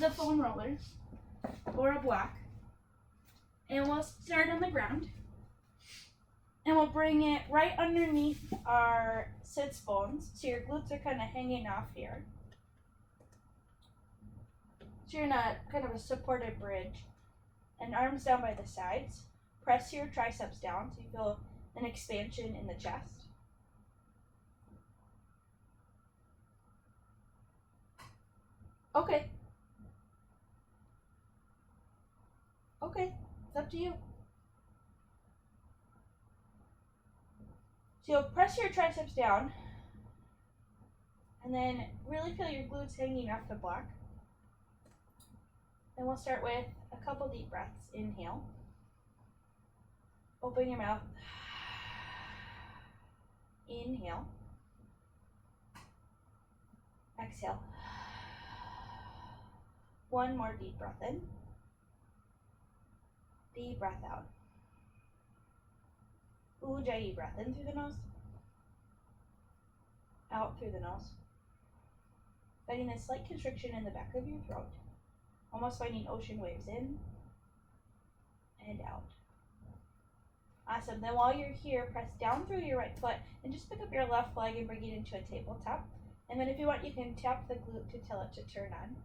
the foam roller or a block, and we'll start on the ground. And we'll bring it right underneath our sits bones, so your glutes are kind of hanging off here. So you're in a kind of a supported bridge. And arms down by the sides. Press your triceps down so you feel an expansion in the chest. Okay. Okay, it's up to you. So you'll press your triceps down and then really feel your glutes hanging off the block. And we'll start with a couple deep breaths. Inhale. Open your mouth. Inhale. Exhale. One more deep breath in. Deep breath out. Ujjayi breath in through the nose. Out through the nose. Finding a slight constriction in the back of your throat. Almost finding ocean waves in and out. Awesome. Then while you're here, press down through your right foot and just pick up your left leg and bring it into a tabletop. And then if you want, you can tap the glute to tell it to turn on.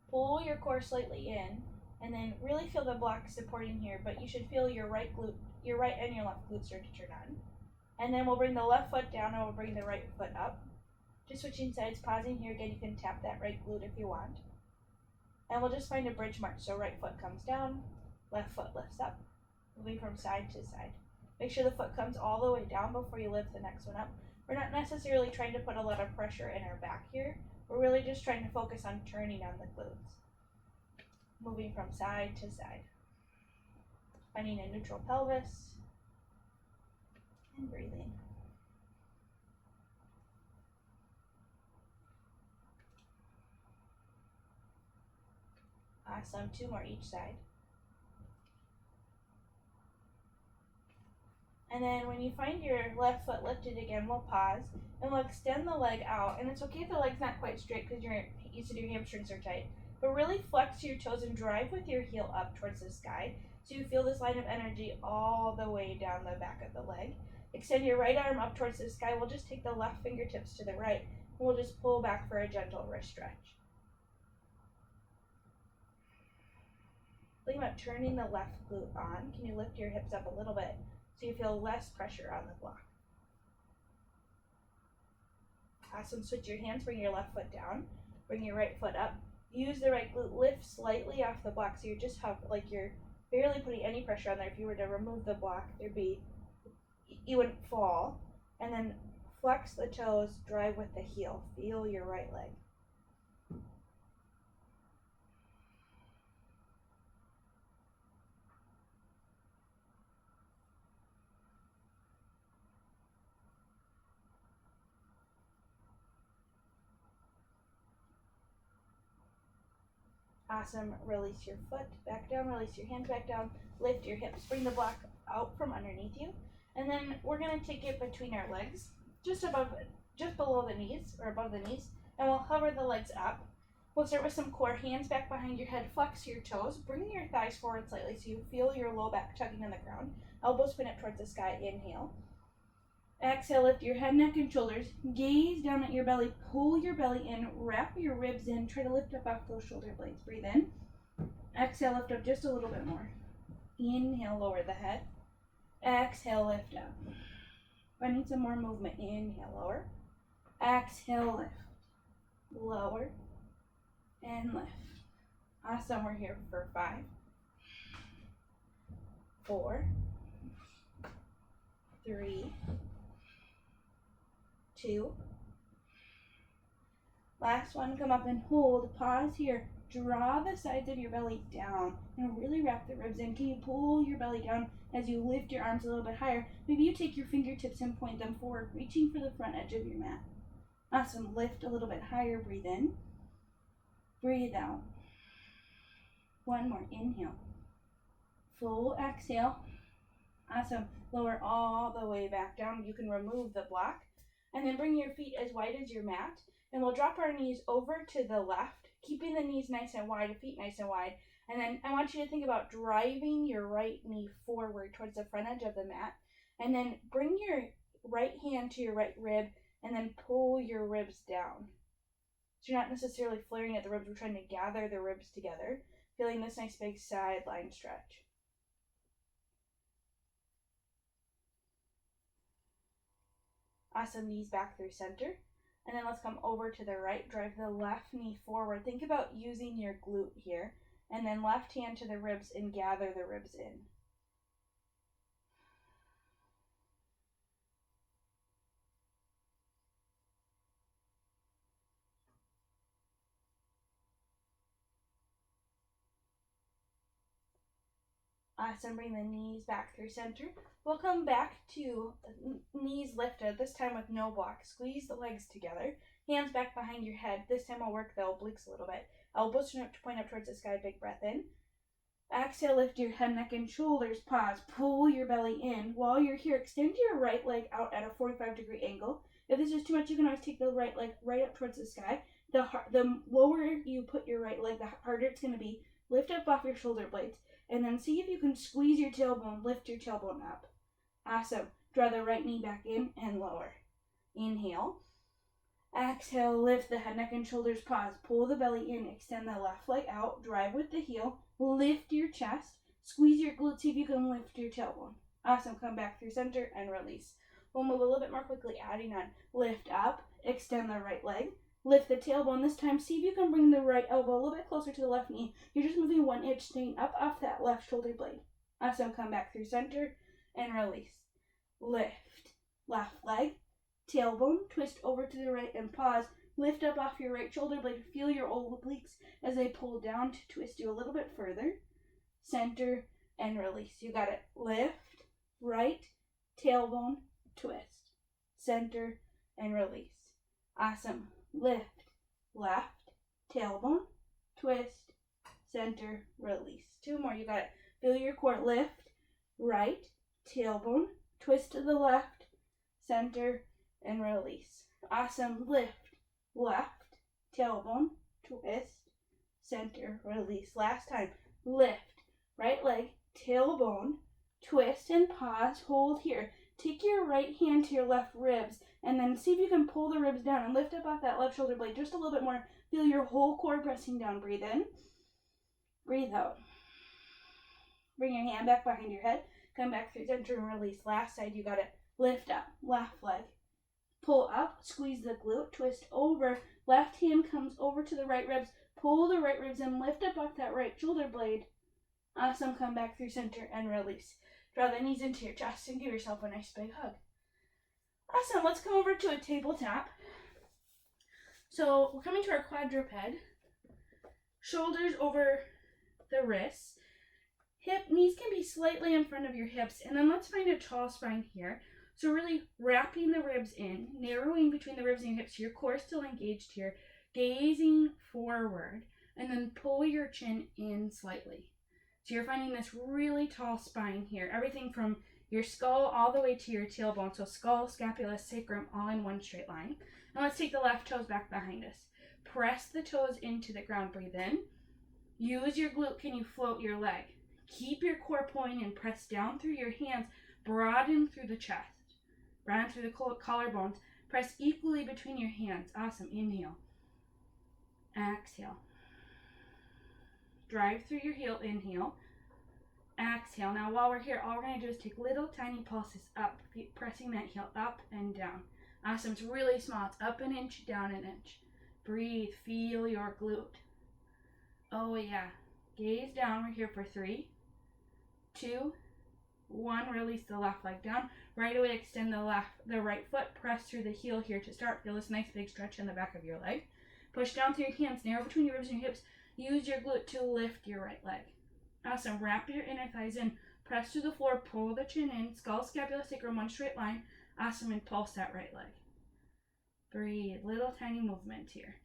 Pull your core slightly in and then really feel the block supporting here, but you should feel your right and your left glute start to turn on. And then we'll bring the left foot down and we'll bring the right foot up. Just switching sides, pausing here again, you can tap that right glute if you want. And we'll just find a bridge march. So right foot comes down, left foot lifts up, moving from side to side. Make sure the foot comes all the way down before you lift the next one up. We're not necessarily trying to put a lot of pressure in our back here. We're really just trying to focus on turning on the glutes. Moving from side to side. Finding a neutral pelvis. And breathing. Awesome. 2 more each side. And then when you find your left foot lifted again, we'll pause and we'll extend the leg out. And it's okay if the leg's not quite straight because you said your hamstrings are tight. But really flex your toes and drive with your heel up towards the sky so you feel this line of energy all the way down the back of the leg. Extend your right arm up towards the sky. We'll just take the left fingertips to the right and we'll just pull back for a gentle wrist stretch. Think about turning the left glute on. Can you lift your hips up a little bit so you feel less pressure on the block? Awesome. Switch your hands. Bring your left foot down. Bring your right foot up. Use the right glute. Lift slightly off the block so you're barely putting any pressure on there. If you were to remove the block, you wouldn't fall. And then flex the toes. Drive with the heel. Feel your right leg. Awesome. Release your foot back down, release your hands back down, lift your hips, bring the block out from underneath you. And then we're going to take it between our legs, just below the knees or above the knees, and we'll hover the legs up. We'll start with some core, hands back behind your head, flex your toes, bring your thighs forward slightly so you feel your low back tugging in the ground. Elbows pin up towards the sky. Inhale. Exhale, lift your head, neck, and shoulders. Gaze down at your belly. Pull your belly in. Wrap your ribs in. Try to lift up off those shoulder blades. Breathe in. Exhale, lift up just a little bit more. Inhale, lower the head. Exhale, lift up. I need some more movement. Inhale, lower. Exhale, lift. Lower. And lift. Awesome. We're here for 5, 4, 3, 2. Last one, come up and hold. Pause here. Draw the sides of your belly down and really wrap the ribs in. Can you pull your belly down as you lift your arms a little bit higher? Maybe you take your fingertips and point them forward, reaching for the front edge of your mat. Awesome. Lift a little bit higher. Breathe in. Breathe out. One more. Inhale. Full exhale. Awesome. Lower all the way back down. You can remove the block. And then bring your feet as wide as your mat. And we'll drop our knees over to the left keeping the knees nice and wide, feet nice and wide. And then I want you to think about driving your right knee forward towards the front edge of the mat. And then bring your right hand to your right rib and then pull your ribs down. So you're not necessarily flaring at the ribs, we're trying to gather the ribs together, feeling this nice big sideline stretch. Awesome, knees back through center. And then let's come over to the right, drive the left knee forward. Think about using your glute here. And then left hand to the ribs and gather the ribs in. Awesome, bring the knees back through center. We'll come back to knees lifted, this time with no block. Squeeze the legs together, hands back behind your head. This time we'll work the obliques a little bit. Elbows point up towards the sky, big breath in. Exhale, lift your head, neck, and shoulders. Pause, pull your belly in. While you're here, extend your right leg out at a 45-degree angle. If this is too much, you can always take the right leg right up towards the sky. The lower you put your right leg, the harder it's going to be. Lift up off your shoulder blades. And then see if you can squeeze your tailbone, lift your tailbone up. Awesome. Draw the right knee back in and lower. Inhale. Exhale, lift the head, neck, and shoulders. Pause. Pull the belly in. Extend the left leg out. Drive with the heel. Lift your chest. Squeeze your glutes. See if you can lift your tailbone. Awesome. Come back through center and release. We'll move a little bit more quickly, adding on. Lift up. Extend the right leg. Lift the tailbone. This time, see if you can bring the right elbow a little bit closer to the left knee. You're just moving 1 inch, staying up off that left shoulder blade. Awesome. Come back through center and release. Lift. Left leg. Tailbone. Twist over to the right and pause. Lift up off your right shoulder blade. Feel your obliques as they pull down to twist you a little bit further. Center and release. You got it. Lift. Right. Tailbone. Twist. Center and release. Awesome. Lift, left, tailbone, twist, center, release. 2 more, you got it. Feel your core. Lift, right, tailbone, twist to the left, center, and release. Awesome. Lift, left, tailbone, twist, center, release. Last time. Lift, right leg, tailbone, twist, and pause. Hold here. Take your right hand to your left ribs and then see if you can pull the ribs down and lift up off that left shoulder blade just a little bit more. Feel your whole core pressing down. Breathe in. Breathe out. Bring your hand back behind your head. Come back through center and release. Last side, you got it. Lift up. Left leg. Pull up. Squeeze the glute. Twist over. Left hand comes over to the right ribs. Pull the right ribs and lift up off that right shoulder blade. Awesome. Come back through center and release. Draw the knees into your chest and give yourself a nice big hug. Awesome. Let's come over to a tabletop. So we're coming to our quadruped. Shoulders over the wrists. Knees can be slightly in front of your hips. And then let's find a tall spine here. So really wrapping the ribs in, narrowing between the ribs and your hips. Your core is still engaged here. Gazing forward. And then pull your chin in slightly. So you're finding this really tall spine here. Everything from your skull all the way to your tailbone. So skull, scapula, sacrum, all in one straight line. And let's take the left toes back behind us. Press the toes into the ground. Breathe in. Use your glute. Can you float your leg? Keep your core pulling and press down through your hands. Broaden through the chest. Broaden through the collarbones. Press equally between your hands. Awesome. Inhale. Exhale. Drive through your heel. Inhale. Exhale. Now while we're here, all we're going to do is take little tiny pulses up, pressing that heel up and down. Awesome. It's really small. It's up an inch, down an inch. Breathe. Feel your glute. Oh yeah. Gaze down. We're here for 3, 2, 1. Release the left leg down. Right away, extend the right foot. Press through the heel here to start. Feel this nice big stretch in the back of your leg. Push down through your hands. Narrow between your ribs and your hips. Use your glute to lift your right leg. Awesome. Wrap your inner thighs in. Press to the floor. Pull the chin in. Skull, scapula, sacrum, one straight line. Awesome. And pulse that right leg. Breathe. Little tiny movement here.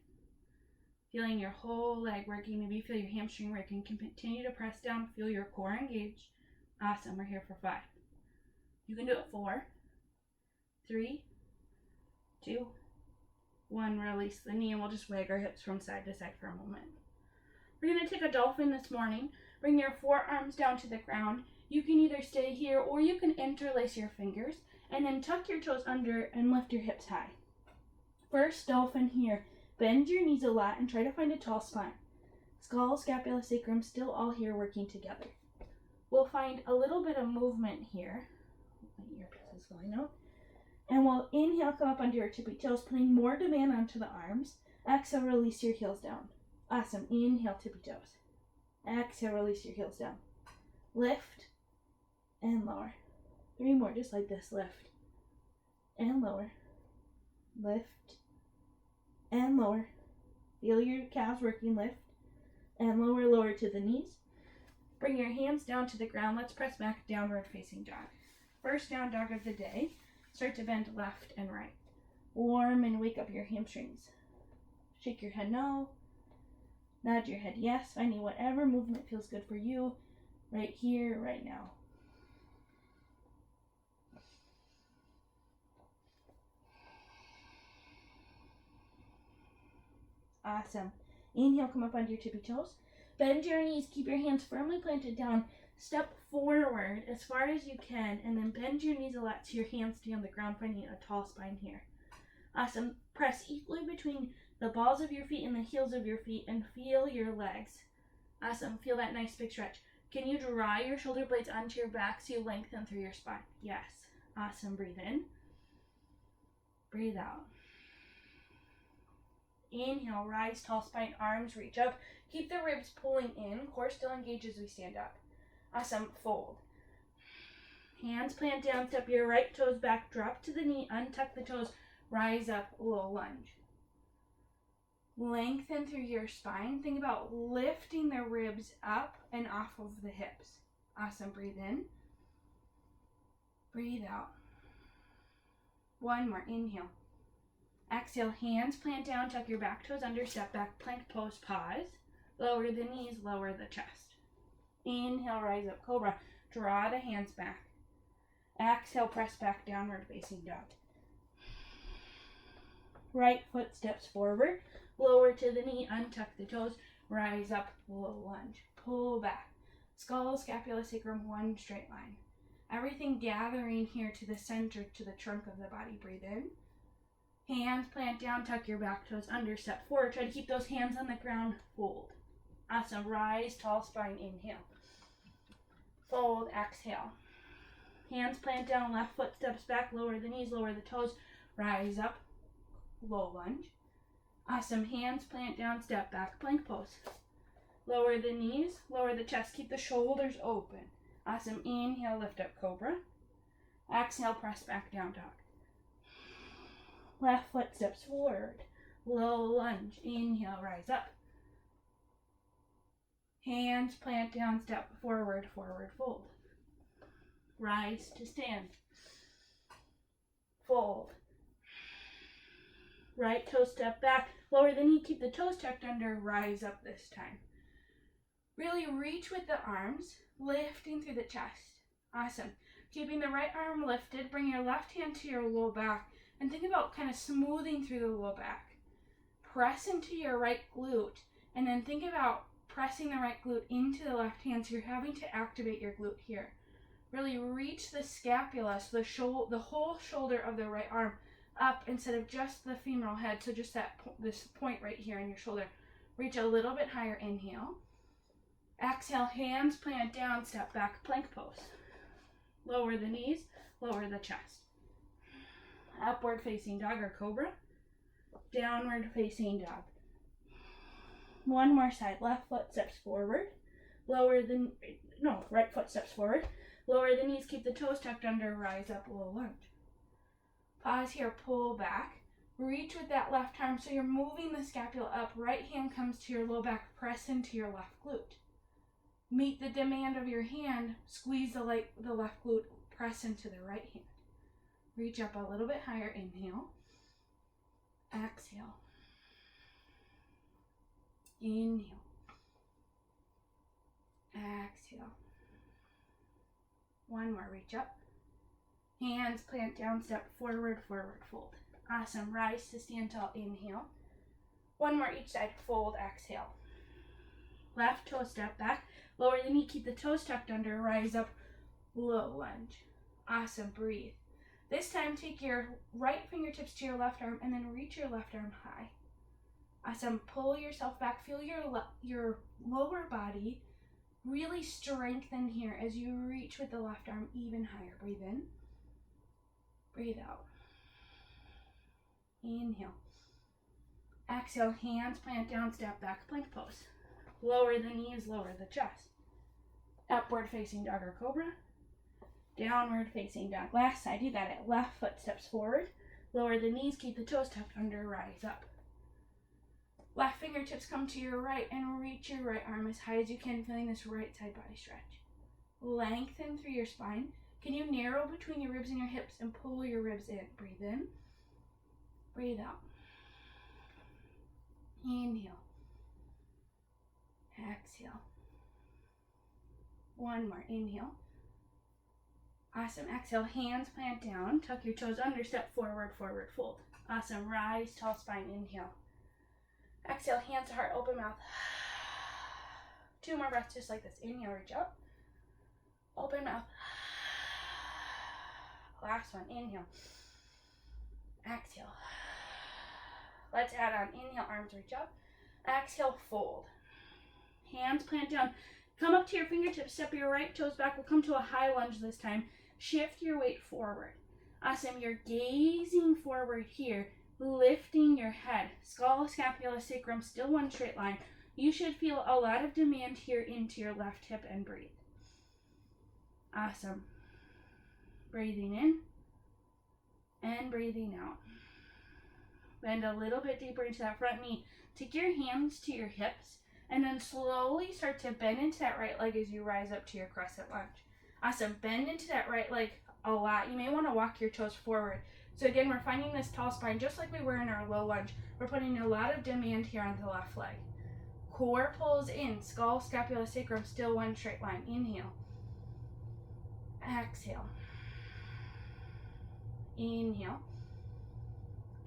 Feeling your whole leg working. Maybe you feel your hamstring working. Continue to press down. Feel your core engaged. Awesome. We're here for 5. You can do it. 4, 3, 2, One, release the knee, and we'll just wag our hips from side to side for a moment. We're going to take a dolphin this morning. Bring your forearms down to the ground. You can either stay here or you can interlace your fingers and then tuck your toes under and lift your hips high. First dolphin here. Bend your knees a lot and try to find a tall spine. Skull, scapula, sacrum still all here working together. We'll find a little bit of movement here. My earpiece is falling out. And we'll inhale, come up onto your tippy toes, putting more demand onto the arms. Exhale, release your heels down. Awesome. Inhale, tippy toes. Exhale, release your heels down. Lift and lower. 3 more, just like this. Lift and lower. Lift and lower. Feel your calves working. Lift and lower, lower to the knees. Bring your hands down to the ground. Let's press back, downward facing dog. First down dog of the day. Start to bend left and right. Warm and wake up your hamstrings. Shake your head no. Nod your head yes. Finding whatever movement feels good for you right here, right now. Awesome. Inhale, come up onto your tippy toes. Bend your knees. Keep your hands firmly planted down. Step forward as far as you can, and then bend your knees a lot so your hands stay on the ground, finding a tall spine here. Awesome. Press equally between the balls of your feet and the heels of your feet and feel your legs. Awesome. Feel that nice big stretch. Can you draw your shoulder blades onto your back so you lengthen through your spine? Yes. Awesome. Breathe in. Breathe out. Inhale, rise, tall spine, arms reach up. Keep the ribs pulling in. Core still engaged as we stand up. Awesome. Fold. Hands plant down. Step your right toes back. Drop to the knee. Untuck the toes. Rise up. Low lunge. Lengthen through your spine. Think about lifting the ribs up and off of the hips. Awesome. Breathe in. Breathe out. 1 more. Inhale. Exhale. Hands plant down. Tuck your back toes under. Step back. Plank pose. Pause. Lower the knees. Lower the chest. Inhale. Rise up. Cobra. Draw the hands back. Exhale. Press back. Downward facing dog. Right foot steps forward. Lower to the knee. Untuck the toes. Rise up. Low lunge. Pull back. Skull, scapula, sacrum. One straight line. Everything gathering here to the center, to the trunk of the body. Breathe in. Hands plant down. Tuck your back toes under. Step forward. Try to keep those hands on the ground. Fold. Awesome. Rise. Tall spine. Inhale. Fold. Exhale. Hands plant down. Left foot steps back. Lower the knees. Lower the toes. Rise up. Low lunge. Awesome. Hands plant down. Step back. Plank pose. Lower the knees. Lower the chest. Keep the shoulders open. Awesome. Inhale. Lift up. Cobra. Exhale. Press back down dog. Left foot steps forward. Low lunge. Inhale. Rise up. Hands plant down. Step forward. Forward fold. Rise to stand. Fold. Right toe step back. Lower the knee. Keep the toes tucked under. Rise up this time. Really reach with the arms. Lifting through the chest. Awesome. Keeping the right arm lifted. Bring your left hand to your low back. And think about kind of smoothing through the low back. Press into your right glute. And then think about pressing the right glute into the left hand. So you're having to activate your glute here. Really reach the scapula. So the whole shoulder of the right arm up instead of just the femoral head. So just this point right here in your shoulder. Reach a little bit higher. Inhale. Exhale. Hands plant down. Step back. Plank pose. Lower the knees. Lower the chest. Upward facing dog or cobra. Downward facing dog. 1 more side. Left foot steps forward. Right foot steps forward. Lower the knees. Keep the toes tucked under. Rise up. Low lunge. Pause here. Pull back. Reach with that left arm so you're moving the scapula up. Right hand comes to your low back. Press into your left glute. Meet the demand of your hand. Squeeze the left glute. Press into the right hand. Reach up a little bit higher. Inhale. Exhale. Inhale. Exhale. 1 more. Reach up. Hands plant down. Step forward. Forward fold. Awesome. Rise to stand tall. Inhale. One more each side. Fold. Exhale. Left toe step back. Lower the knee. Keep the toes tucked under. Rise up. Low lunge. Awesome. Breathe. This time, take your right fingertips to your left arm and then reach your left arm high. Awesome. Pull yourself back. Feel your lower body really strengthen here as you reach with the left arm even higher. Breathe in. Breathe out. Inhale. Exhale. Hands plant down. Step back. Plank pose. Lower the knees. Lower the chest. Upward facing dog or cobra. Downward facing dog. Last side, you got it. Left foot steps forward. Lower the knees, keep the toes tucked under, rise up. Left fingertips come to your right and reach your right arm as high as you can, feeling this right side body stretch. Lengthen through your spine. Can you narrow between your ribs and your hips and pull your ribs in? Breathe in. Breathe out. Inhale. Exhale. One more. Inhale. Awesome. Exhale. Hands plant down. Tuck your toes under. Step forward, forward fold. Awesome. Rise, tall spine. Inhale. Exhale. Hands to heart. Open mouth. 2 more breaths just like this. Inhale. Reach up. Open mouth. Last one. Inhale. Exhale. Let's add on. Inhale. Arms reach up. Exhale. Fold. Hands plant down. Come up to your fingertips. Step your right toes back. We'll come to a high lunge this time. Shift your weight forward. Awesome. You're gazing forward here, lifting your head. Skull, scapula, sacrum, still one straight line. You should feel a lot of demand here into your left hip and breathe. Awesome. Breathing in and breathing out. Bend a little bit deeper into that front knee. Take your hands to your hips and then slowly start to bend into that right leg as you rise up to your crescent lunge. Awesome. Bend into that right leg a lot. You may want to walk your toes forward. So again, we're finding this tall spine just like we were in our low lunge. We're putting a lot of demand here on the left leg. Core pulls in. Skull, scapula, sacrum, still one straight line. Inhale. Exhale. Inhale.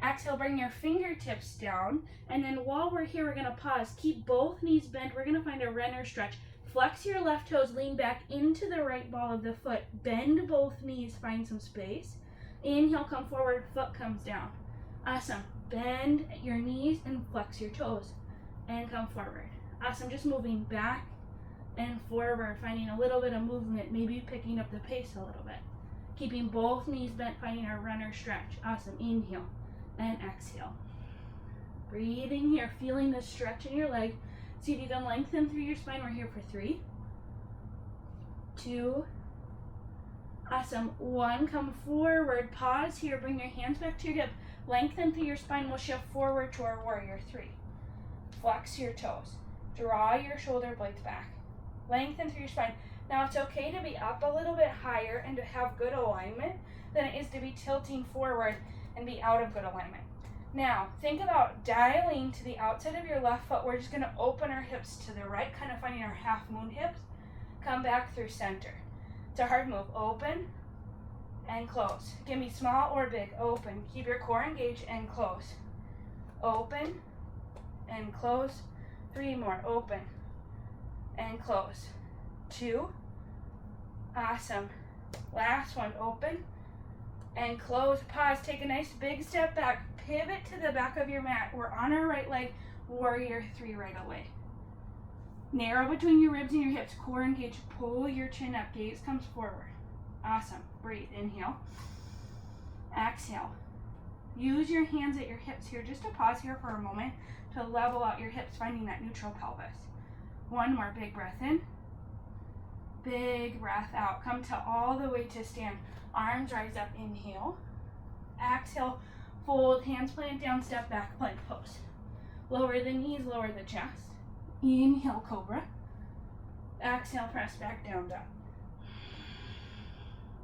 Exhale, bring your fingertips down. And then while we're here, we're going to pause. Keep both knees bent. We're going to find a runner stretch. Flex your left toes, lean back into the right ball of the foot. Bend both knees, find some space. Inhale, come forward, foot comes down. Awesome. Bend your knees and flex your toes. And come forward. Awesome. Just moving back and forward, finding a little bit of movement, maybe picking up the pace a little bit. Keeping both knees bent, finding our runner stretch. Awesome. Inhale and exhale. Breathing here, feeling the stretch in your leg. See if you can lengthen through your spine. We're here for 3, 2, awesome, 1. Come forward, pause here, bring your hands back to your hip. Lengthen through your spine. We'll shift forward to our warrior 3. Flex your toes. Draw your shoulder blades back. Lengthen through your spine. Now it's okay to be up a little bit higher and to have good alignment than it is to be tilting forward and be out of good alignment. Now, think about dialing to the outside of your left foot. We're just going to open our hips to the right, kind of finding our half moon hips. Come back through center. It's a hard move. Open and close. It can be small or big. Open. Keep your core engaged and close. Open and close. 3 more. Open and close. 2. Awesome. Last one. Open and close. Pause. Take a nice big step back. Pivot to the back of your mat. We're on our right leg. Warrior 3 right away. Narrow between your ribs and your hips. Core engaged. Pull your chin up. Gaze comes forward. Awesome. Breathe. Inhale. Exhale. Use your hands at your hips here. Just to pause here for a moment to level out your hips, finding that neutral pelvis. 1 more. Big breath in. Big breath out. Come to all the way to stand. Arms rise up. Inhale. Exhale. Fold. Hands plant down. Step back. Plank pose. Lower the knees. Lower the chest. Inhale. Cobra. Exhale. Press back down. Dog.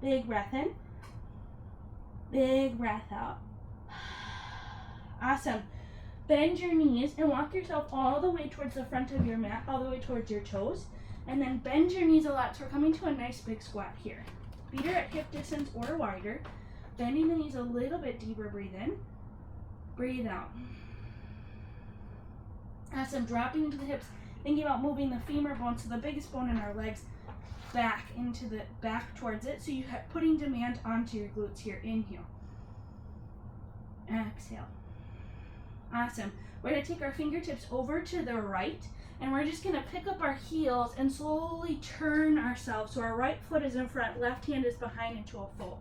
Big breath in. Big breath out. Awesome. Bend your knees and walk yourself all the way towards the front of your mat, all the way towards your toes. And then bend your knees a lot. So we're coming to a nice big squat here. Feet are at hip distance or wider. Bending the knees a little bit deeper. Breathe in. Breathe out. Awesome. Dropping into the hips. Thinking about moving the femur bone, so the biggest bone in our legs, back towards it. So you're putting demand onto your glutes here. Inhale. Exhale. Awesome. We're going to take our fingertips over to the right, and we're just going to pick up our heels and slowly turn ourselves. So our right foot is in front, left hand is behind into a fold.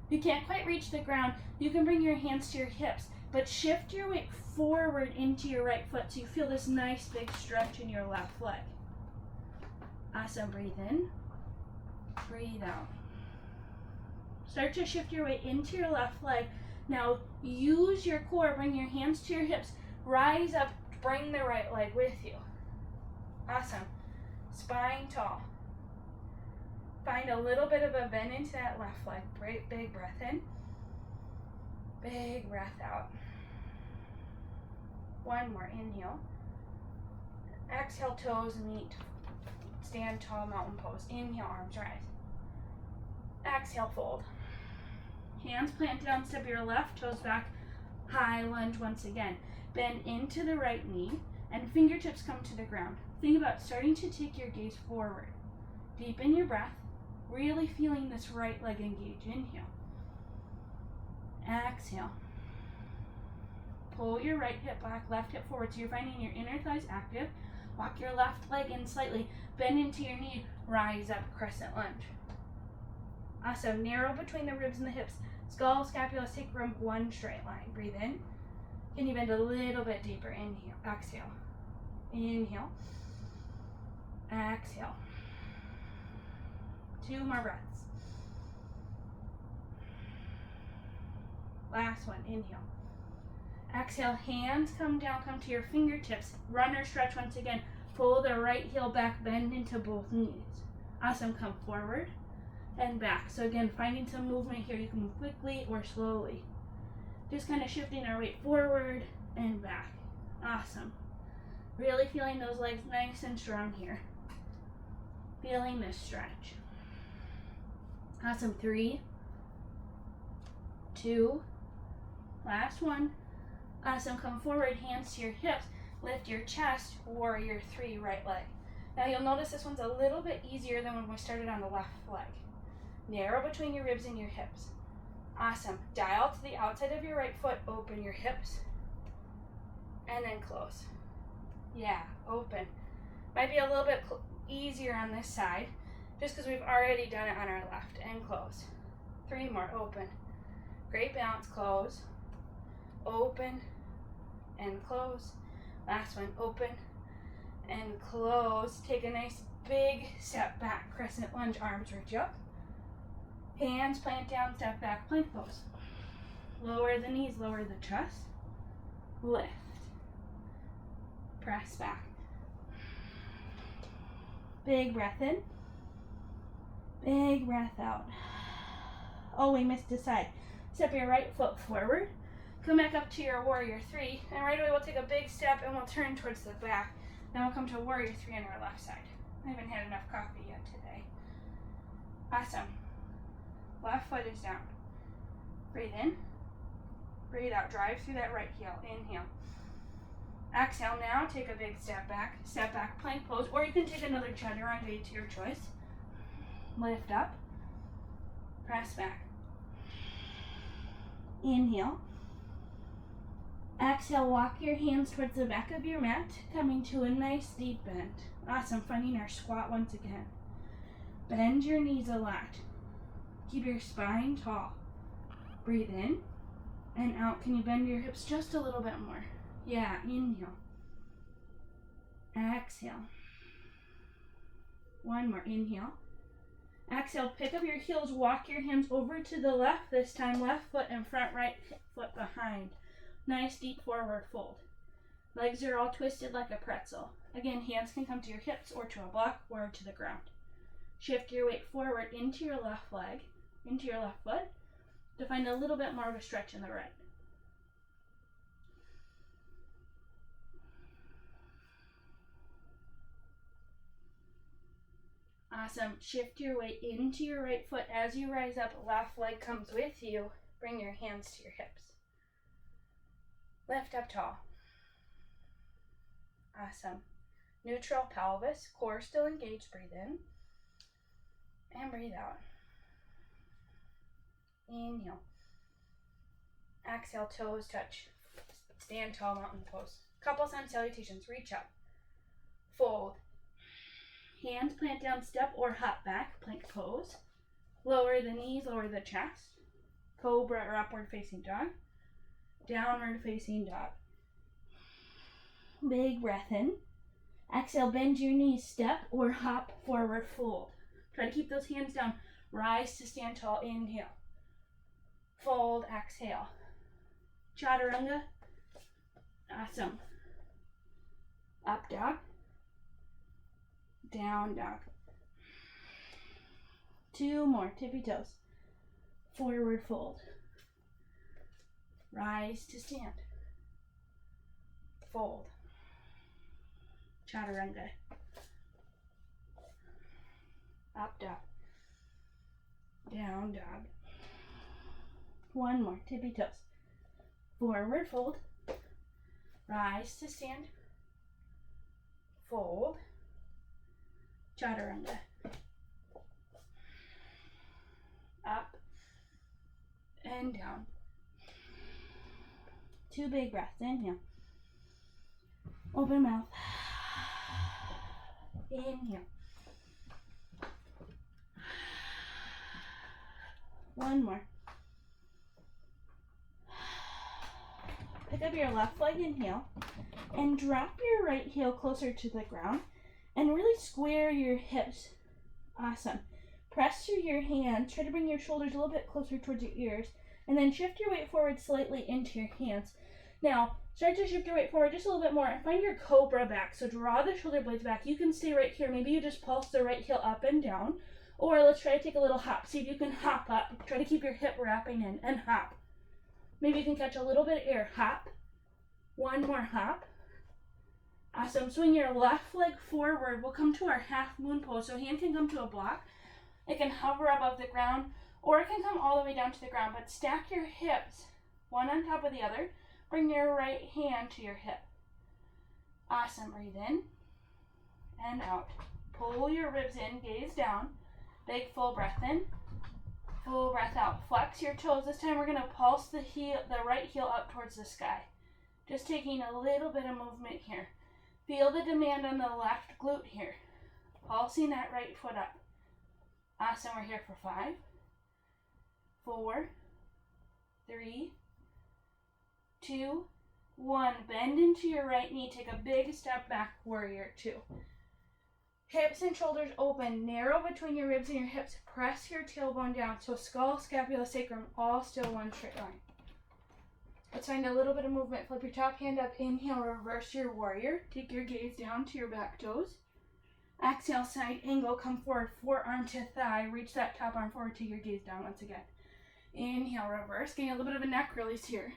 If you can't quite reach the ground, you can bring your hands to your hips, but shift your weight forward into your right foot so you feel this nice big stretch in your left leg. Awesome. Breathe in. Breathe out. Start to shift your weight into your left leg. Now use your core. Bring your hands to your hips. Rise up. Bring the right leg with you. Awesome. Spine tall. Find a little bit of a bend into that left leg. Great big breath in. Big breath out. One more. Inhale. Exhale, toes meet. Stand tall, mountain pose. Inhale, arms rise. Exhale, fold. Hands plant down, step your left toes back. High lunge once again. Bend into the right knee and fingertips come to the ground. Think about starting to take your gaze forward. Deepen your breath. Really feeling this right leg engage. Inhale. Exhale. Pull your right hip back, left hip forward, so you're finding your inner thighs active. Walk your left leg in slightly, bend into your knee, rise up, crescent lunge. Awesome. Narrow between the ribs and the hips. Skull, scapula, sacrum, one straight line. Breathe in. Can you bend a little bit deeper? Inhale. Exhale. Inhale. Exhale. 2 more breaths. Last one. Inhale. Exhale, hands come down, come to your fingertips. Runner stretch once again. Pull the right heel back, bend into both knees. Awesome, come forward and back. So again, finding some movement here. You can move quickly or slowly. Just kind of shifting our weight forward and back. Awesome. Really feeling those legs nice and strong here. Feeling this stretch. Awesome, 3, 2, last one. Awesome, come forward, hands to your hips, lift your chest, warrior 3, right leg. Now you'll notice this one's a little bit easier than when we started on the left leg. Narrow between your ribs and your hips. Awesome, dial to the outside of your right foot, open your hips, and then close. Yeah, open. Might be a little bit easier on this side, just because we've already done it on our left, and close. 3 more, open. Great balance, close. Open and close. Last one, open and close. Take a nice big step back, crescent lunge, arms reach up. Hands plant down, step back, plank pose. Lower the knees, lower the chest. Lift. Press back. Big breath in. Big breath out. Oh, we missed a side. Step your right foot forward. Come back up to your warrior 3, and right away we'll take a big step and we'll turn towards the back. Then we'll come to warrior 3 on our left side. I haven't had enough coffee yet today. Awesome. Left foot is down. Breathe in. Breathe out. Drive through that right heel. Inhale. Exhale now. Take a big step back. Step back, plank pose, or you can take another chaturanga to your choice. Lift up. Press back. Inhale. Exhale, walk your hands towards the back of your mat, coming to a nice deep bend. Awesome, finding our squat once again. Bend your knees a lot. Keep your spine tall. Breathe in and out. Can you bend your hips just a little bit more? Yeah, inhale. Exhale. One more, inhale. Exhale, pick up your heels, walk your hands over to the left this time. Left foot in front, right foot behind. Nice deep forward fold. Legs are all twisted like a pretzel. Again, hands can come to your hips or to a block or to the ground. Shift your weight forward into your left leg, into your left foot, to find a little bit more of a stretch in the right. Awesome. Shift your weight into your right foot as you rise up. Left leg comes with you. Bring your hands to your hips. Lift up tall. Awesome. Neutral pelvis, core still engaged. Breathe in and breathe out. Inhale. Exhale, toes touch. Stand tall, mountain pose. Couple sun salutations. Reach up. Fold. Hands plant down, step or hop back. Plank pose. Lower the knees, lower the chest. Cobra or upward facing dog. Downward facing dog. Big breath in. Exhale, bend your knees, step or hop forward, fold. Try to keep those hands down. Rise to stand tall. Inhale. Fold, exhale. Chaturanga. Awesome. Up dog. Down dog. 2 more. Tippy toes. Forward fold. Rise to stand. Fold. Chaturanga. Up dog. Down dog. 1 more. Tippy toes. Forward fold. Rise to stand. Fold. Chaturanga. Up and down. 2 big breaths. Inhale. Open mouth. Inhale. 1 more. Pick up your left leg, inhale, and drop your right heel closer to the ground and really square your hips. Awesome. Press through your hands. Try to bring your shoulders a little bit closer towards your ears, and then shift your weight forward slightly into your hands. Now, start to shift your weight forward just a little bit more and find your cobra back. So draw the shoulder blades back. You can stay right here. Maybe you just pulse the right heel up and down, or let's try to take a little hop. See if you can hop up. Try to keep your hip wrapping in and hop. Maybe you can catch a little bit of air. Hop. 1 more hop. Awesome. Swing your left leg forward. We'll come to our half moon pose. So hand can come to a block. It can hover above the ground, or it can come all the way down to the ground. But stack your hips, one on top of the other. Bring your right hand to your hip. Awesome. Breathe in and out. Pull your ribs in. Gaze down. Big full breath in. Full breath out. Flex your toes. This time we're going to pulse the right heel up towards the sky. Just taking a little bit of movement here. Feel the demand on the left glute here. Pulsing that right foot up. Awesome. We're here for 5, 4, 3, 2, 1. Bend into your right knee. Take a big step back. Warrior 2. Hips and shoulders open. Narrow between your ribs and your hips. Press your tailbone down. So skull, scapula, sacrum, all still one straight line. Let's find a little bit of movement. Flip your top hand up. Inhale, reverse your warrior. Take your gaze down to your back toes. Exhale, side angle. Come forward, forearm to thigh. Reach that top arm forward. Take your gaze down once again. Inhale, reverse. Getting a little bit of a neck release here.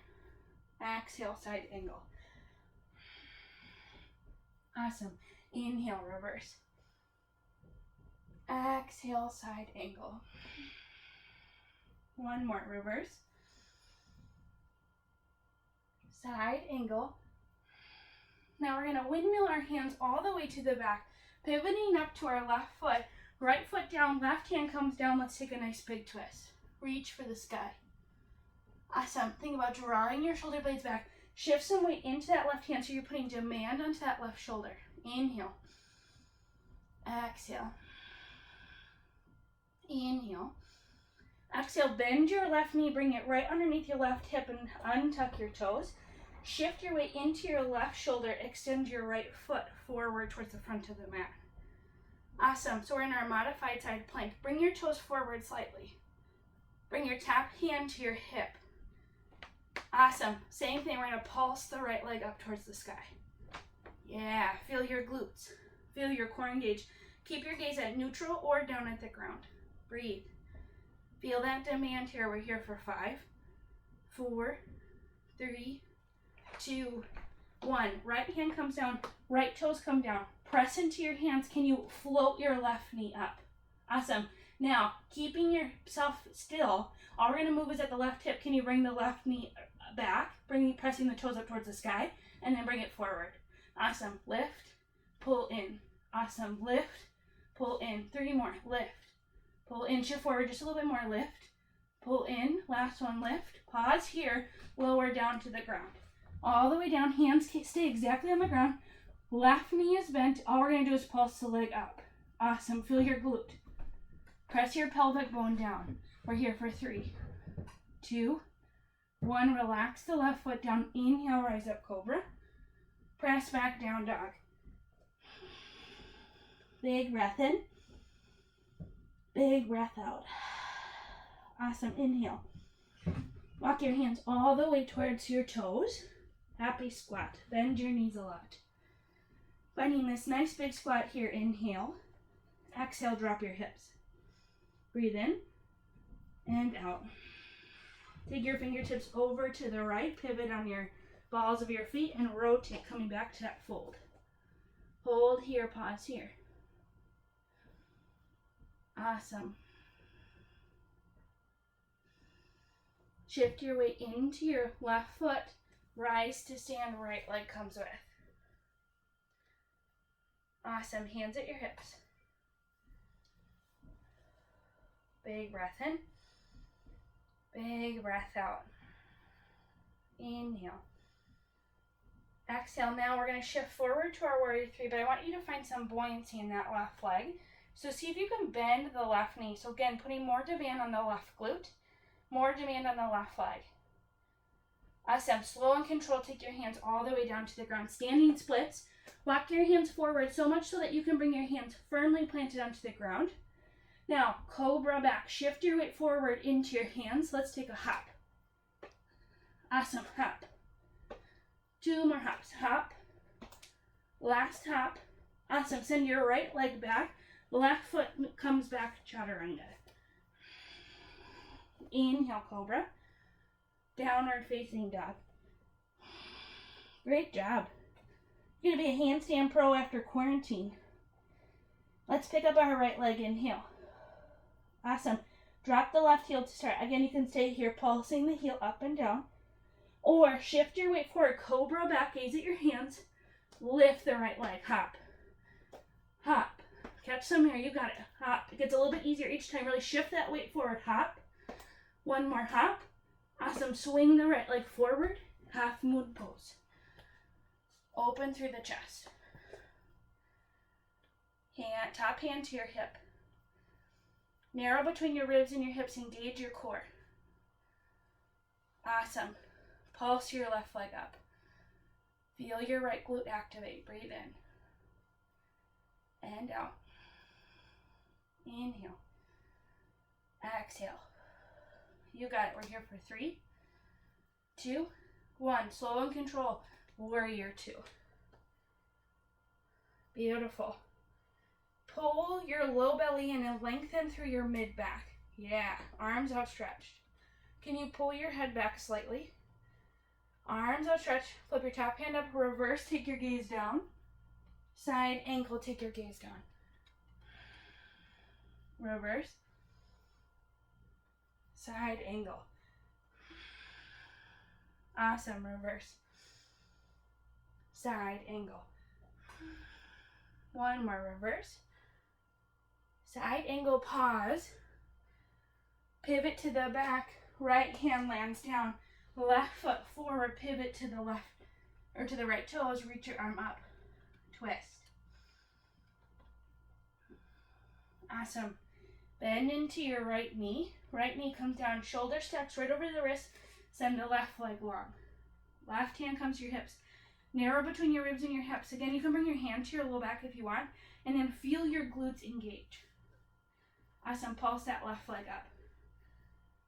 Exhale, side angle. Awesome. Inhale, reverse. Exhale, side angle. 1 more, reverse. Side angle. Now we're going to windmill our hands all the way to the back, pivoting up to our left foot. Right foot down, left hand comes down. Let's take a nice big twist. Reach for the sky. Awesome. Think about drawing your shoulder blades back. Shift some weight into that left hand so you're putting demand onto that left shoulder. Inhale. Exhale. Inhale. Exhale, bend your left knee, bring it right underneath your left hip and untuck your toes. Shift your weight into your left shoulder, extend your right foot forward towards the front of the mat. Awesome, so we're in our modified side plank. Bring your toes forward slightly. Bring your top hand to your hip. Awesome, same thing, we're gonna pulse the right leg up towards the sky. Yeah, feel your glutes, feel your core engage. Keep your gaze at neutral or down at the ground. Breathe. Feel that demand here. We're here for 5, 4, 3, 2, 1. Right hand comes down, right toes come down. Press into your hands. Can you float your left knee up? Awesome. Now, keeping yourself still, all we're going to move is at the left hip. Can you bring the left knee back, pressing the toes up towards the sky, and then bring it forward. Awesome. Lift, pull in. Awesome. Lift, pull in. 3 more. Lift, pull in. Shift forward just a little bit more. Lift, pull in. Last one. Lift. Pause here. Lower down to the ground. All the way down. Hands stay exactly on the ground. Left knee is bent. All we're going to do is pulse the leg up. Awesome. Feel your glute. Press your pelvic bone down. We're here for 3, 2, 1. Relax the left foot down. Inhale, rise up, cobra. Press back down, dog. Big breath in. Big breath out. Awesome. Inhale. Walk your hands all the way towards your toes. Happy squat. Bend your knees a lot. Finding this nice big squat here. Inhale. Exhale, drop your hips. Breathe in and out. Take your fingertips over to the right. Pivot on your balls of your feet and rotate, coming back to that fold. Hold here, pause here. Awesome. Shift your weight into your left foot. Rise to stand, right leg comes with. Awesome. Hands at your hips. Big breath in. Big breath out. Inhale. Exhale. Now we're going to shift forward to our warrior 3, but I want you to find some buoyancy in that left leg. So see if you can bend the left knee. So again, putting more demand on the left glute, more demand on the left leg. Awesome. Slow and control. Take your hands all the way down to the ground. Standing splits. Walk your hands forward so much so that you can bring your hands firmly planted onto the ground. Now, cobra back. Shift your weight forward into your hands. Let's take a hop. Awesome. Hop. 2 more hops. Hop. Last hop. Awesome. Send your right leg back. Left foot comes back. Chaturanga. Inhale, cobra. Downward facing dog. Great job. You're going to be a handstand pro after quarantine. Let's pick up our right leg. Inhale. Awesome. Drop the left heel to start. Again, you can stay here, pulsing the heel up and down. Or shift your weight forward. Cobra back, gaze at your hands. Lift the right leg. Hop. Hop. Catch some air. You got it. Hop. It gets a little bit easier each time. Really shift that weight forward. Hop. 1 more hop. Awesome. Swing the right leg forward. Half moon pose. Open through the chest. Top hand to your hip. Narrow between your ribs and your hips. Engage your core. Awesome. Pulse your left leg up. Feel your right glute activate. Breathe in. And out. Inhale. Exhale. You got it. We're here for 3, 2, 1. Slow and control. Warrior 2. Beautiful. Pull your low belly in and lengthen through your mid back. Yeah, arms outstretched. Can you pull your head back slightly? Arms outstretched. Flip your top hand up. Reverse. Take your gaze down. Side ankle. Take your gaze down. Reverse. Side angle. Awesome. Reverse. Side angle. 1 more. Reverse. Side angle. Pause. Pivot to the back. Right hand lands down. Left foot forward. Pivot to the left or to the right toes. Reach your arm up. Twist. Awesome. Bend into your right knee. Right knee comes down. Shoulder stacks right over the wrist. Send the left leg long. Left hand comes to your hips. Narrow between your ribs and your hips. Again, you can bring your hand to your low back if you want. And then feel your glutes engage. Awesome. Pulse that left leg up.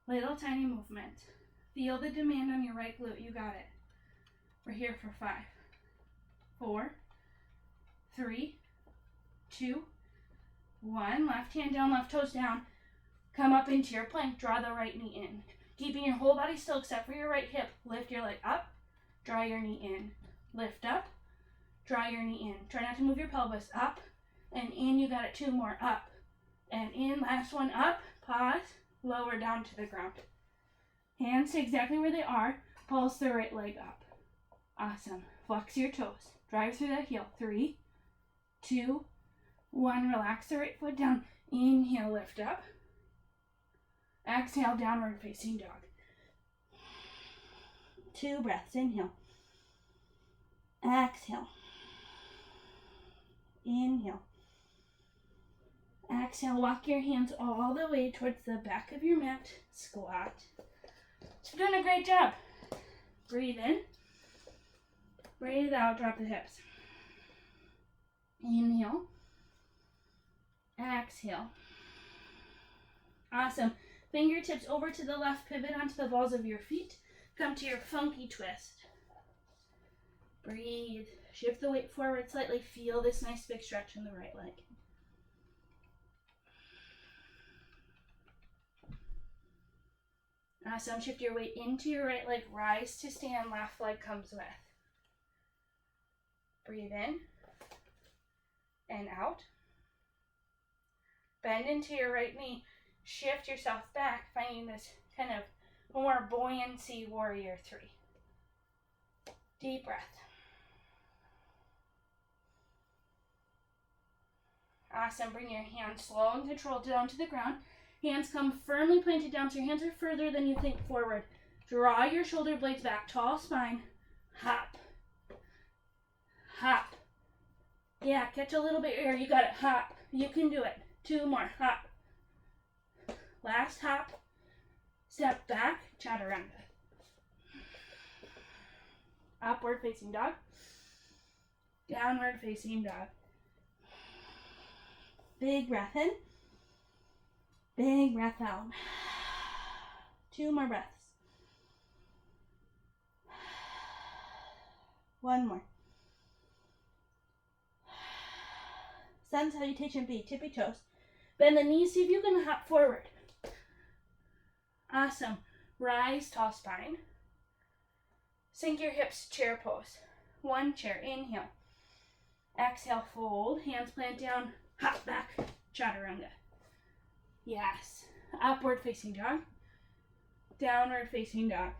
Little tiny movement. Feel the demand on your right glute. You got it. We're here for 5, 4, 3, 2, 1. Left hand down, left toes down. Come up into your plank. Draw the right knee in. Keeping your whole body still except for your right hip. Lift your leg up. Draw your knee in. Lift up. Draw your knee in. Try not to move your pelvis. Up and in. You got it. 2 more. Up and in. Last one. Up. Pause. Lower down to the ground. Hands stay exactly where they are. Pulse the right leg up. Awesome. Flex your toes. Drive through that heel. 3, 2, 1. Relax the right foot down. Inhale, lift up. Exhale, downward facing dog. 2 breaths. Inhale. Exhale. Inhale. Exhale. Walk your hands all the way towards the back of your mat. Squat. You're doing a great job. Breathe in. Breathe out. Drop the hips. Inhale. Exhale. Awesome. Fingertips over to the left. Pivot onto the balls of your feet. Come to your funky twist. Breathe. Shift the weight forward slightly. Feel this nice big stretch in the right leg. Awesome. Shift your weight into your right leg. Rise to stand. Left leg comes with. Breathe in and out. Bend into your right knee. Shift yourself back, finding this kind of more buoyancy, warrior 3. Deep breath. Awesome. Bring your hands slow and controlled down to the ground. Hands come firmly planted down, so your hands are further than you think forward. Draw your shoulder blades back, tall spine. Hop. Hop. Yeah, catch a little bit here. You got it. Hop. You can do it. 2 more. Hop. Last hop. Step back. Chaturanga. Upward facing dog. Downward facing dog. Big breath in. Big breath out. 2 more breaths. 1 more. Sun salutation B. Tippy toes. Bend the knees. See if you can hop forward. Awesome. Rise, tall spine. Sink your hips, chair pose. 1 chair. Inhale. Exhale, fold. Hands plant down. Hop back. Chaturanga. Yes. Upward facing dog. Downward facing dog.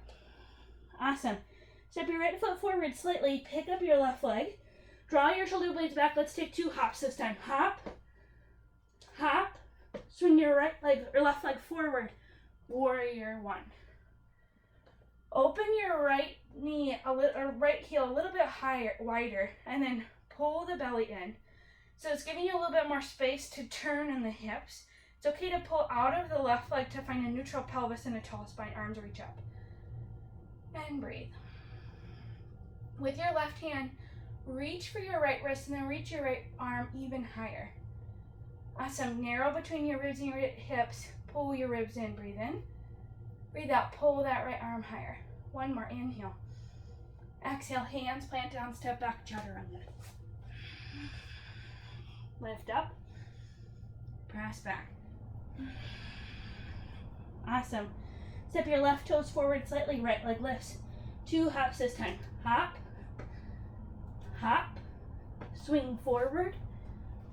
Awesome. Step your right foot forward slightly. Pick up your left leg. Draw your shoulder blades back. Let's take 2 hops this time. Hop. Hop. Swing your right leg or left leg forward. Warrior 1. Open your right knee or right heel a little bit higher, wider, and then pull the belly in. So it's giving you a little bit more space to turn in the hips. It's okay to pull out of the left leg to find a neutral pelvis and a tall spine. Arms reach up. And breathe. With your left hand, reach for your right wrist and then reach your right arm even higher. Awesome. Narrow between your ribs and your hips. Pull your ribs in. Breathe in. Breathe out. Pull that right arm higher. 1 more. Inhale. Exhale. Hands plant down. Step back. Chaturanga. Lift up. Press back. Awesome. Step your left toes forward slightly. Right leg lifts. 2 hops this time. Hop. Hop. Swing forward.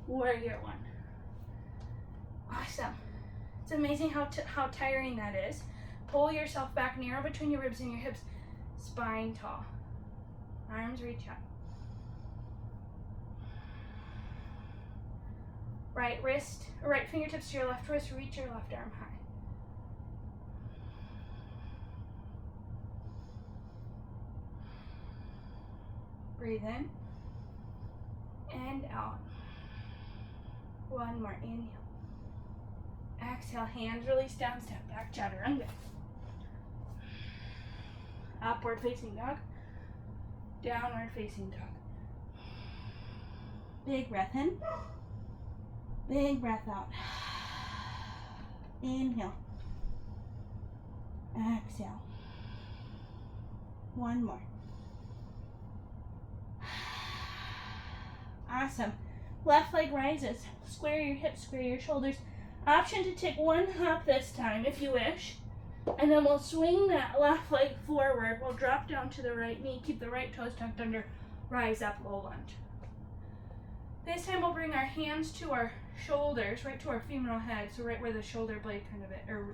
Warrior 1. Awesome. It's amazing how tiring that is. Pull yourself back, narrow between your ribs and your hips. Spine tall. Arms reach up. Right fingertips to your left wrist. Reach your left arm high. Breathe in and out. 1 more. Inhale. Exhale. Hands release down. Step back. Chaturanga. Upward facing dog. Downward facing dog. Big breath in. Big breath out. Inhale. Exhale. 1 more. Awesome. Left leg rises. Square your hips, square your shoulders. Option to take 1 hop this time if you wish. And then we'll swing that left leg forward. We'll drop down to the right knee. Keep the right toes tucked under. Rise up, low lunge. This time we'll bring our hands to our shoulders, right to our femoral head, so right where the shoulder blade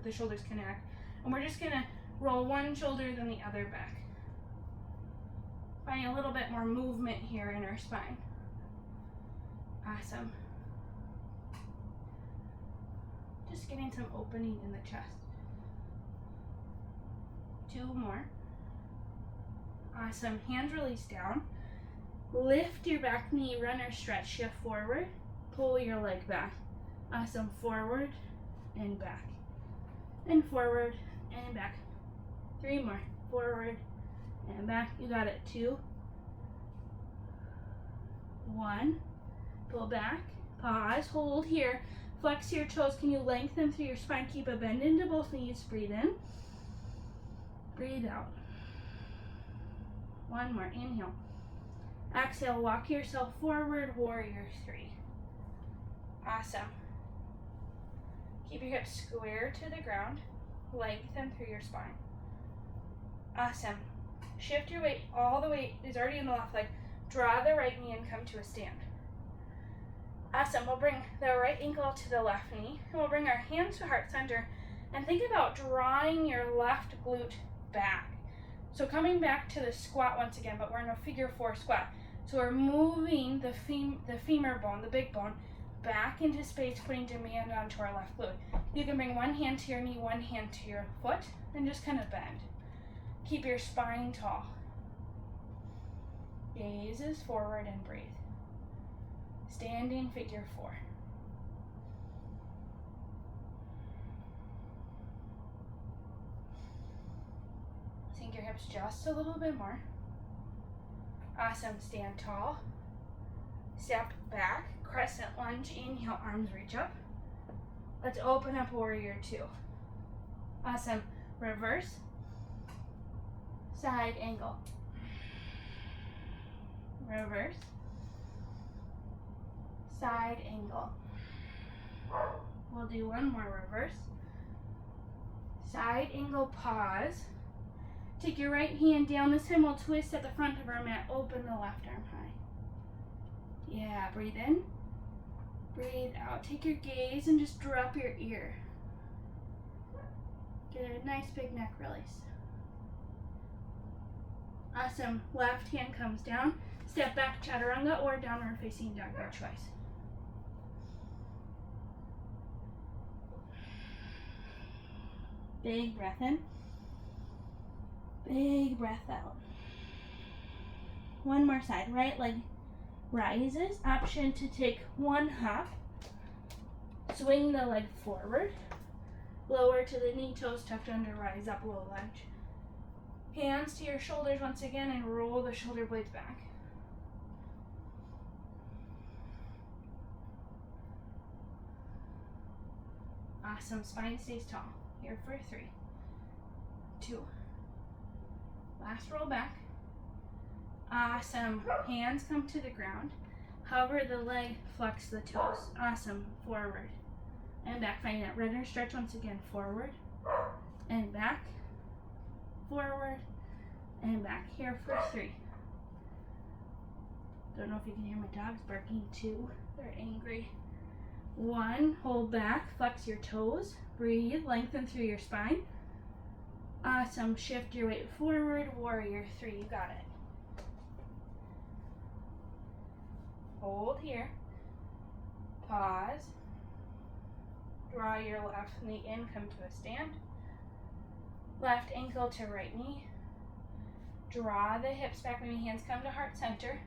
the shoulders connect. And we're just gonna roll one shoulder then the other back. Find a little bit more movement here in our spine. Awesome. Just getting some opening in the chest. 2 more. Awesome. Hands release down. Lift your back knee, runner stretch, shift forward. Pull your leg back. Awesome. Forward and back. And forward and back. 3 more. Forward and back. You got it. 2. 1. Pull back. Pause. Hold here. Flex your toes. Can you lengthen through your spine? Keep a bend into both knees. Breathe in. Breathe out. 1 more. Inhale. Exhale. Walk yourself forward. Warrior 3. Awesome. Keep your hips square to the ground. Lengthen through your spine. Awesome. Shift your weight. All the weight is already in the left leg. Draw the right knee and come to a stand. Awesome. We'll bring the right ankle to the left knee. And we'll bring our hands to heart center. And think about drawing your left glute back. So coming back to the squat once again, but we're in a figure 4 squat. So we're moving the femur bone, the big bone, back into space, putting demand onto our left glute. You can bring one hand to your knee, one hand to your foot, and just kind of bend. Keep your spine tall. Gazes forward and breathe. Standing figure 4. Sink your hips just a little bit more. Awesome. Stand tall. Step back. Crescent lunge. Inhale, arms reach up. Let's open up warrior 2. Awesome. Reverse. Side angle. Reverse. Side angle. We'll do 1 more. Reverse. Side angle. Pause. Take your right hand down. This time we'll twist at the front of our mat. Open the left arm high. Yeah, breathe in. Breathe out. Take your gaze and just drop your ear. Get a nice big neck release. Awesome. Left hand comes down. Step back, chaturanga, or downward facing dog, your choice. Big breath in. Big breath out. 1 more side. Right leg rises. Option to take 1 hop. Swing the leg forward. Lower to the knee, toes tucked under, rise up, low lunge. Hands to your shoulders once again and roll the shoulder blades back. Awesome. Spine stays tall. Here for 3, 2. Last roll back. Awesome. Hands come to the ground. Hover the leg, flex the toes. Awesome. Forward and back. Find that runner stretch once again. Forward and back. Forward and back. Here for 3. Don't know if you can hear my dogs barking. 2. They're angry. 1. Hold back. Flex your toes. Breathe. Lengthen through your spine. Awesome. Shift your weight forward. Warrior 3. You got it. Hold here. Pause. Draw your left knee in. Come to a stand. Left ankle to right knee. Draw the hips back. Maybe hands come to heart center.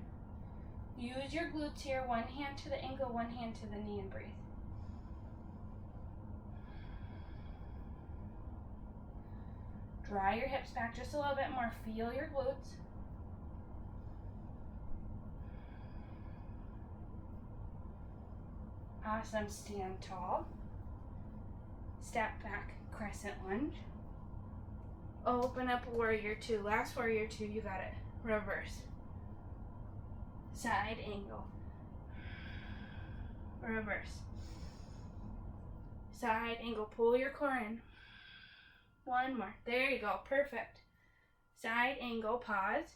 Use your glutes here. 1 hand to the ankle, 1 hand to the knee, and breathe. Draw your hips back just a little bit more. Feel your glutes. Awesome. Stand tall. Step back, crescent lunge. Open up warrior 2. Last warrior 2, you got it. Reverse. Side angle. Reverse. Side angle. Pull your core in. 1 more. There you go. Perfect. Side angle. Pause.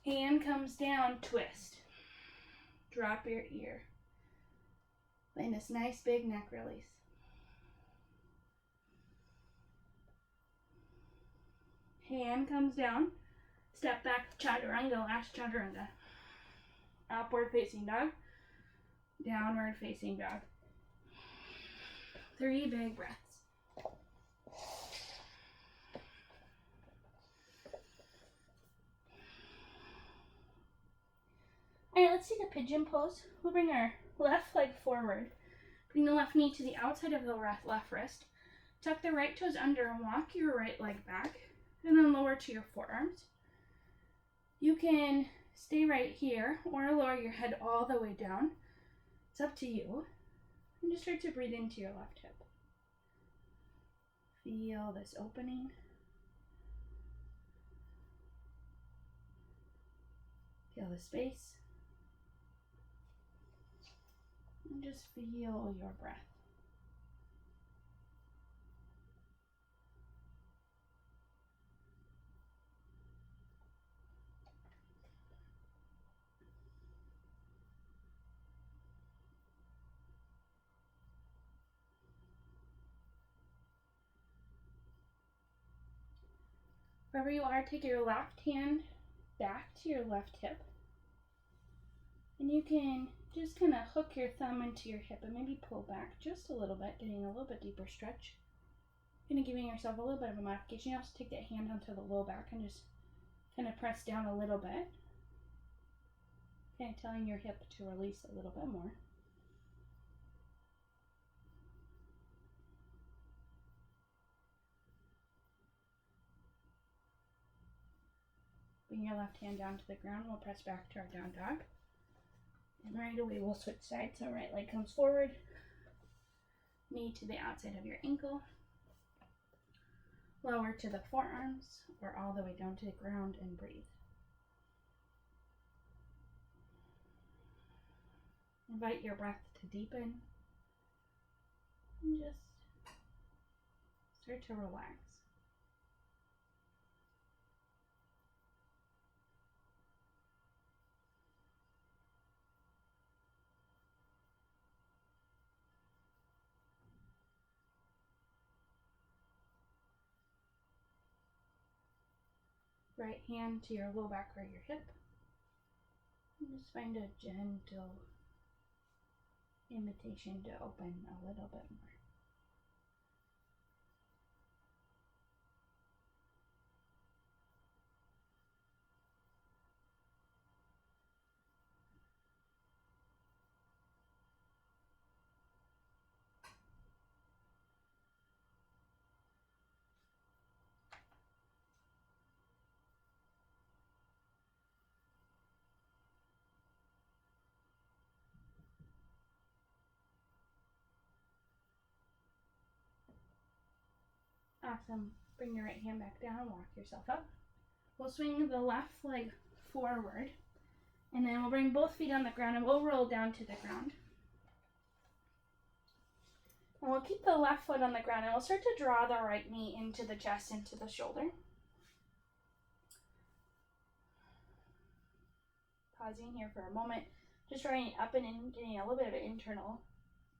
Hand comes down. Twist. Drop your ear. Find this nice big neck release. Hand comes down. Step back, chaturanga, last chaturanga. Upward facing dog, downward facing dog. 3 big breaths. Alright, let's take a pigeon pose. We'll bring our left leg forward. Bring the left knee to the outside of the left wrist. Tuck the right toes under and walk your right leg back. And then lower to your forearms. You can stay right here or lower your head all the way down. It's up to you. And just start to breathe into your left hip. Feel this opening. Feel the space. And just feel your breath. Wherever you are, take your left hand back to your left hip. And you can just kind of hook your thumb into your hip and maybe pull back just a little bit, getting a little bit deeper stretch. Kind of giving yourself a little bit of a modification. You also take that hand onto the low back and just kind of press down a little bit. Kind of telling your hip to release a little bit more. Bring your left hand down to the ground. We'll press back to our down dog. And right away we'll switch sides. So right leg comes forward. Knee to the outside of your ankle. Lower to the forearms or all the way down to the ground and breathe. Invite your breath to deepen. And just start to relax. Right hand to your low back or your hip. And just find a gentle invitation to open a little bit more. Awesome. Bring your right hand back down, walk yourself up. We'll swing the left leg forward, and then we'll bring both feet on the ground and we'll roll down to the ground. And we'll keep the left foot on the ground and we'll start to draw the right knee into the chest, into the shoulder. Pausing here for a moment, just drawing it up and in, getting a little bit of an internal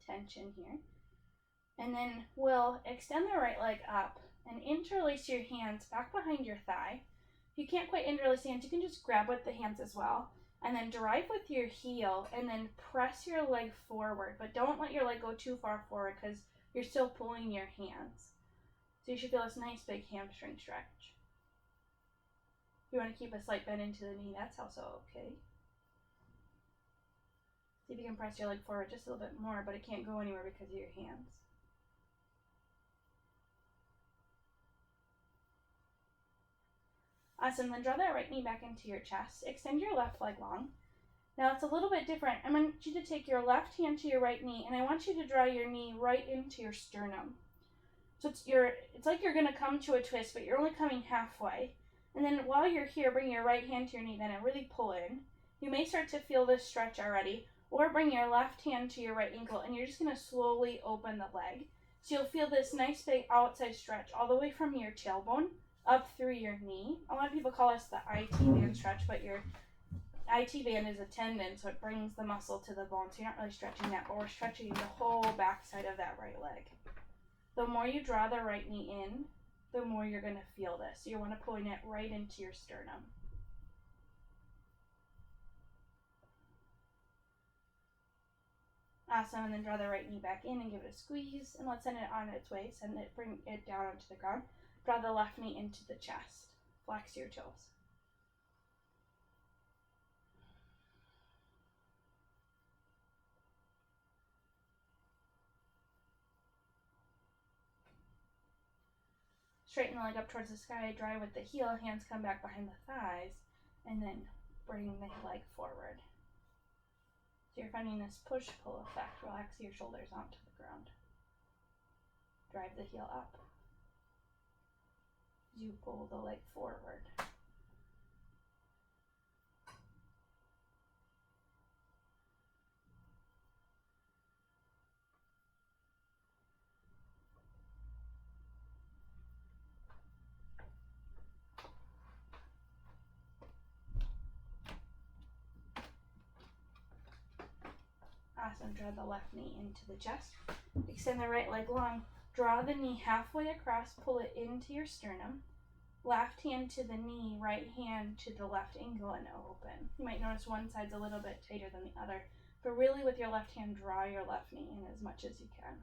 tension here. And then we'll extend the right leg up and interlace your hands back behind your thigh. If you can't quite interlace the hands, you can just grab with the hands as well. And then drive with your heel and then press your leg forward. But don't let your leg go too far forward because you're still pulling your hands. So you should feel this nice big hamstring stretch. If you want to keep a slight bend into the knee, that's also okay. See if you can press your leg forward just a little bit more, but it can't go anywhere because of your hands. Awesome, then draw that right knee back into your chest. Extend your left leg long. Now it's a little bit different. I want you to take your left hand to your right knee, and I want you to draw your knee right into your sternum. So it's like you're gonna come to a twist, but you're only coming halfway. And then while you're here, bring your right hand to your knee then and really pull in. You may start to feel this stretch already, or bring your left hand to your right ankle, and you're just gonna slowly open the leg. So you'll feel this nice big outside stretch all the way from your tailbone up through your knee. A lot of people call this the IT band stretch, but your IT band is a tendon, so it brings the muscle to the bone. So you're not really stretching that, but we're stretching the whole backside of that right leg. The more you draw the right knee in, the more you're going to feel this. So you want to point it right into your sternum. Awesome, and then draw the right knee back in and give it a squeeze, and let's send it on its way. Bring it down onto the ground. Draw the left knee into the chest. Flex your toes. Straighten the leg up towards the sky, dry with the heel, hands come back behind the thighs, and then bring the leg forward. So you're finding this push-pull effect. Relax your shoulders onto the ground. Drive the heel up as you pull the leg forward. Awesome. Draw the left knee into the chest. Extend the right leg long. Draw the knee halfway across. Pull it into your sternum. Left hand to the knee, right hand to the left ankle and open. You might notice one side's a little bit tighter than the other, but really with your left hand, draw your left knee in as much as you can.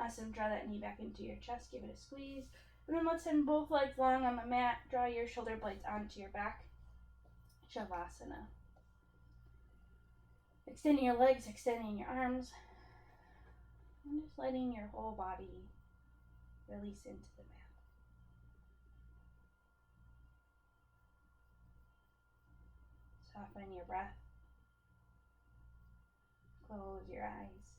Awesome. Draw that knee back into your chest. Give it a squeeze. And then let's send both legs long on the mat. Draw your shoulder blades onto your back. Shavasana. Extending your legs, extending your arms. And just letting your whole body release into the mat. Soften your breath. Close your eyes.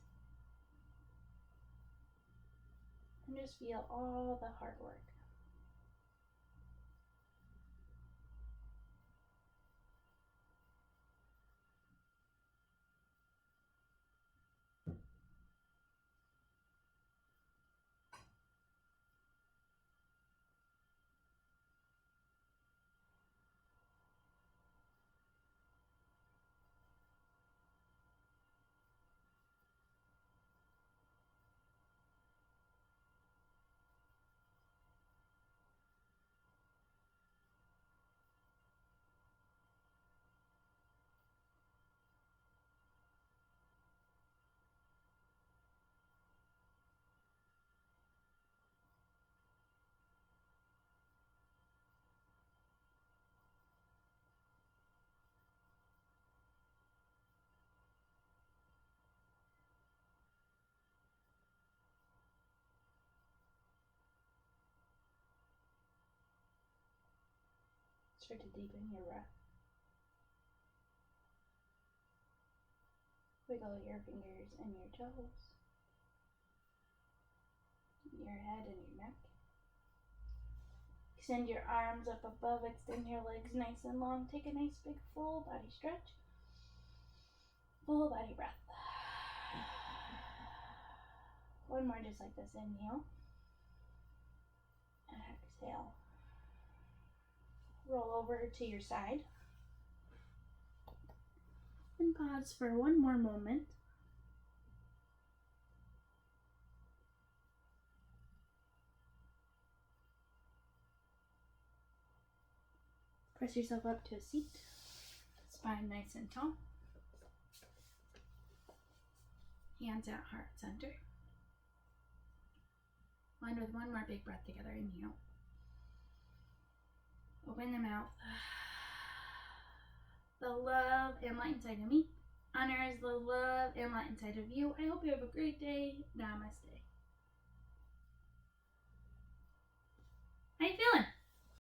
And just feel all the hard work. Start to deepen your breath. Wiggle your fingers and your toes, your head and your neck. Extend your arms up above, extend your legs nice and long. Take a nice big full body stretch. Full body breath. One more just like this. Inhale. Exhale. Roll over to your side. And pause for one more moment. Press yourself up to a seat. Spine nice and tall. Hands at heart center. Line with one more big breath together. Inhale. Open the mouth. The love and light inside of me honors the love and light inside of you. I hope you have a great day. Namaste. How you feeling?